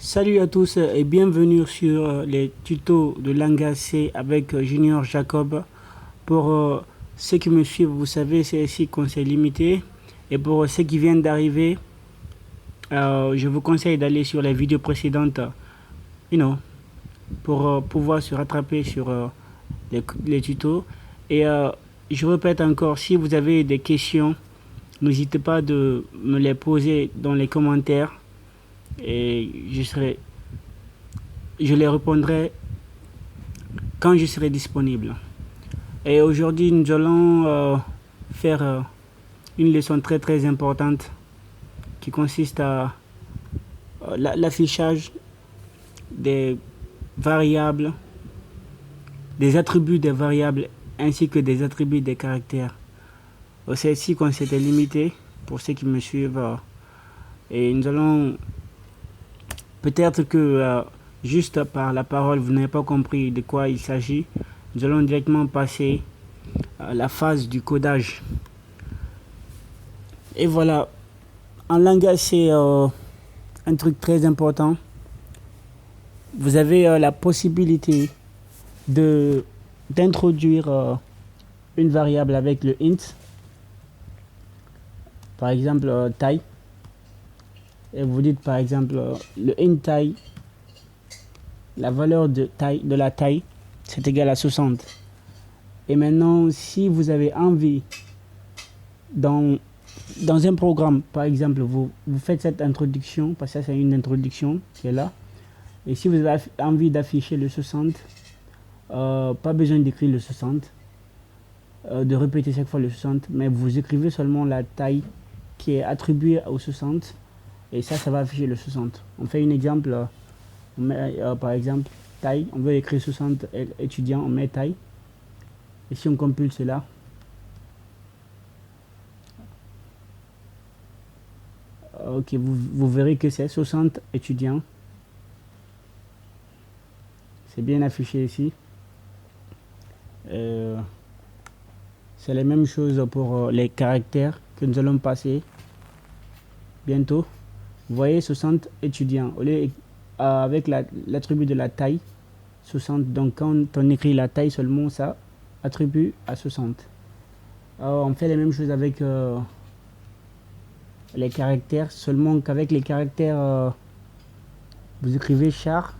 Salut à tous et bienvenue sur les tutos de Langage C avec Junior Jacob. Pour ceux qui me suivent, vous savez, c'est ici qu'on s'est limité. Et pour ceux qui viennent d'arriver, je vous conseille d'aller sur les vidéos précédentes, you know, pour pouvoir se rattraper sur les tutos. Et je répète encore, si vous avez des questions, n'hésitez pas de me les poser dans les commentaires et je les répondrai quand je serai disponible. Et aujourd'hui, nous allons faire une leçon très importante qui consiste à l'affichage des variables, des attributs des variables ainsi que des attributs des caractères. C'est ici qu'on s'était limité pour ceux qui me suivent. Et nous allons peut-être que juste par la parole, vous n'avez pas compris de quoi il s'agit. Nous allons directement passer à la phase du codage. Et voilà, en langage, c'est un truc très important. Vous avez la possibilité d'introduire une variable avec le int, par exemple taille. Et vous dites par exemple le int taille, la valeur de la taille, c'est égal à 60. Et maintenant, si vous avez envie, dans un programme, par exemple, vous faites cette introduction, parce que ça c'est une introduction qui est là. Et si vous avez envie d'afficher le 60, pas besoin d'écrire le 60, de répéter chaque fois le 60, mais vous écrivez seulement la taille qui est attribuée au 60. Et ça va afficher le 60. On fait un exemple, on met, par exemple, taille, on veut écrire 60 étudiants, on met taille. Et si on compile cela, ok, vous verrez que c'est 60 étudiants. C'est bien affiché ici. C'est la même chose pour les caractères que nous allons passer bientôt. Vous voyez 60 étudiants. Au lieu, avec l'attribut de la taille, 60. Donc quand on écrit la taille seulement, ça attribue à 60. On fait la même chose avec les caractères, seulement qu'avec les caractères, vous écrivez char.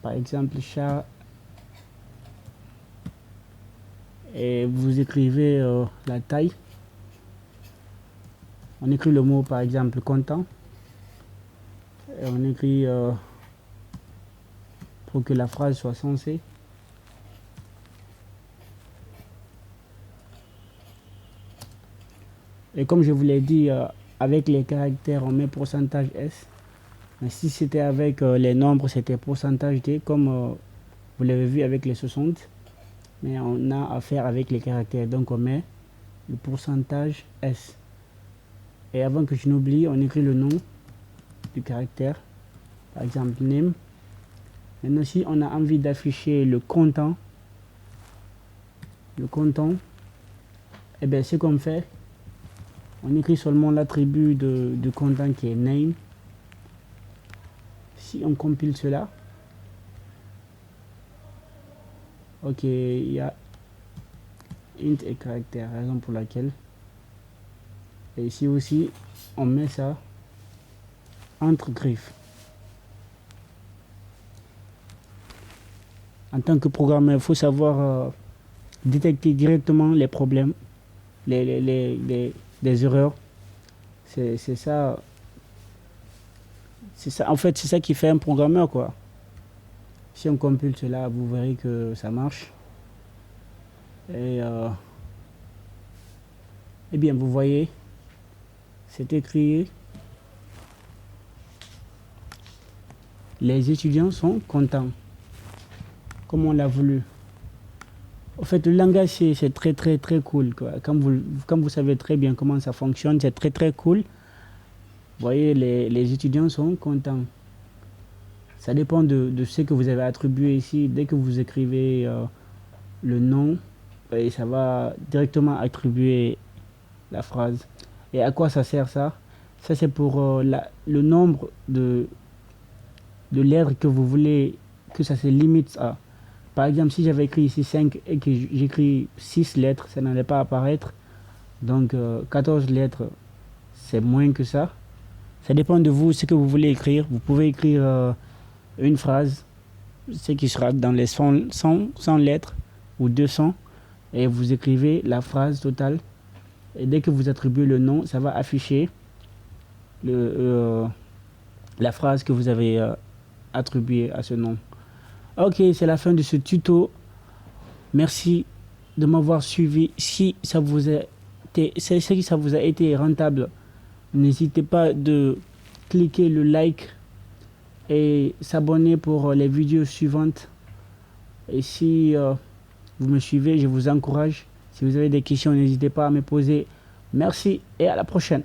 Par exemple, char. Et vous écrivez la taille. On écrit le mot par exemple content. Et on écrit pour que la phrase soit sensée. Et comme je vous l'ai dit, avec les caractères, on met pourcentage S. Mais si c'était avec les nombres, c'était pourcentage D, comme vous l'avez vu avec les 60. Mais on a affaire avec les caractères, donc on met le pourcentage S. Et avant que je n'oublie, on écrit le nom du caractère, par exemple name. Maintenant, si on a envie d'afficher le content, et bien ce qu'on fait, on écrit seulement l'attribut du content qui est name. Si on compile cela, ok, il y a int et caractère, raison pour laquelle. Et ici aussi, on met ça entre griffes. En tant que programmeur, il faut savoir détecter directement les problèmes, les erreurs. C'est ça. C'est ça. En fait, c'est ça qui fait un programmeur, quoi. Si on compile cela, vous verrez que ça marche. Et eh bien, vous voyez, c'est écrit. Les étudiants sont contents, comme on l'a voulu. En fait, le langage, c'est très cool, quoi. Comme vous savez très bien comment ça fonctionne, c'est très cool. Vous voyez, les étudiants sont contents. Ça dépend de ce que vous avez attribué ici. Dès que vous écrivez le nom, et ça va directement attribuer la phrase. Et à quoi ça sert ça? Ça c'est pour le nombre de lettres que vous voulez que ça se limite à. Par exemple, si j'avais écrit ici 5 et que j'écris 6 lettres, ça n'allait pas apparaître. Donc 14 lettres, c'est moins que ça. Ça dépend de vous, ce que vous voulez écrire. Vous pouvez écrire une phrase, ce qui sera dans les 100 lettres ou 200, et vous écrivez la phrase totale. Et dès que vous attribuez le nom, ça va afficher la phrase que vous avez attribuée à ce nom. Ok, c'est la fin de ce tuto. Merci de m'avoir suivi. Si ça vous a été rentable, n'hésitez pas de cliquer le like et s'abonner pour les vidéos suivantes. Et si vous me suivez, je vous encourage. Si vous avez des questions, n'hésitez pas à me poser. Merci et à la prochaine.